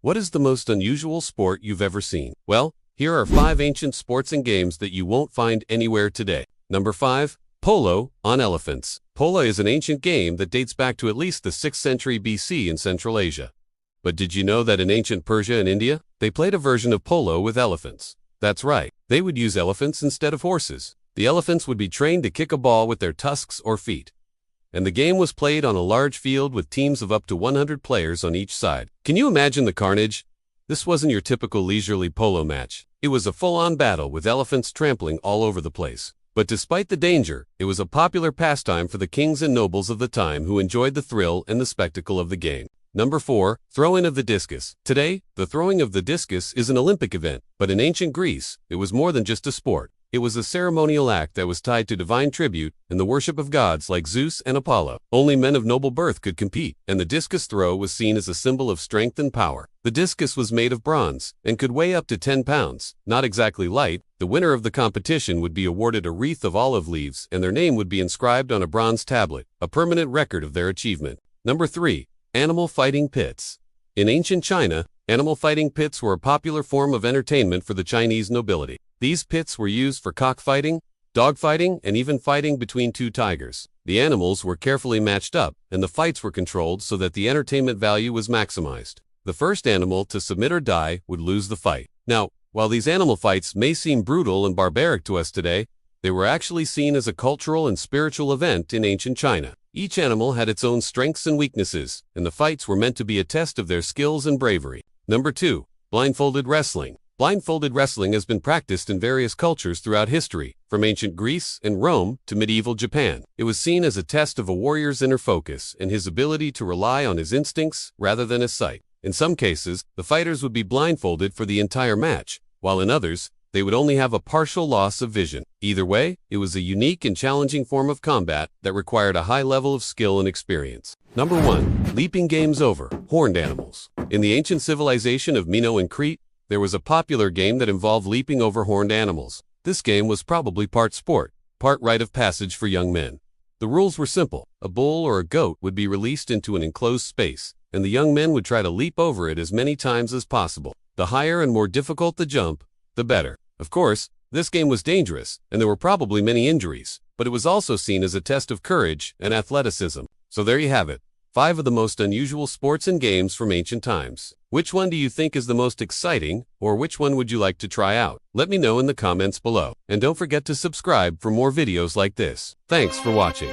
What is the most unusual sport you've ever seen? Well, here are 5 ancient sports and games that you won't find anywhere today. Number 5. Polo on elephants. Polo is an ancient game that dates back to at least the 6th century BC in Central Asia. But did you know that in ancient Persia and India, they played a version of polo with elephants? That's right, they would use elephants instead of horses. The elephants would be trained to kick a ball with their tusks or feet. And the game was played on a large field with teams of up to 100 players on each side. Can you imagine the carnage? This wasn't your typical leisurely polo match. It was a full-on battle with elephants trampling all over the place. But despite the danger, it was a popular pastime for the kings and nobles of the time who enjoyed the thrill and the spectacle of the game. Number 4. Throwing of the discus. Today, the throwing of the discus is an Olympic event, but in ancient Greece, it was more than just a sport. It was a ceremonial act that was tied to divine tribute and the worship of gods like Zeus and Apollo. Only men of noble birth could compete, and the discus throw was seen as a symbol of strength and power. The discus was made of bronze and could weigh up to 10 pounds. Not exactly light, the winner of the competition would be awarded a wreath of olive leaves and their name would be inscribed on a bronze tablet, a permanent record of their achievement. Number 3. Animal fighting pits. In ancient China, animal fighting pits were a popular form of entertainment for the Chinese nobility. These pits were used for cockfighting, dogfighting, and even fighting between 2 tigers. The animals were carefully matched up, and the fights were controlled so that the entertainment value was maximized. The first animal to submit or die would lose the fight. Now, while these animal fights may seem brutal and barbaric to us today, they were actually seen as a cultural and spiritual event in ancient China. Each animal had its own strengths and weaknesses, and the fights were meant to be a test of their skills and bravery. Number 2. Blindfolded wrestling. Blindfolded wrestling has been practiced in various cultures throughout history, from ancient Greece and Rome to medieval Japan. It was seen as a test of a warrior's inner focus and his ability to rely on his instincts rather than his sight. In some cases, the fighters would be blindfolded for the entire match, while in others, they would only have a partial loss of vision. Either way, it was a unique and challenging form of combat that required a high level of skill and experience. Number 1. Leaping games over horned animals. In the ancient civilization of Mino and Crete, there was a popular game that involved leaping over horned animals. This game was probably part sport, part rite of passage for young men. The rules were simple. A bull or a goat would be released into an enclosed space, and the young men would try to leap over it as many times as possible. The higher and more difficult the jump, the better. Of course, this game was dangerous, and there were probably many injuries, but it was also seen as a test of courage and athleticism. So there you have it. 5 of the most unusual sports and games from ancient times. Which one do you think is the most exciting, or which one would you like to try out? Let me know in the comments below. And don't forget to subscribe for more videos like this. Thanks for watching.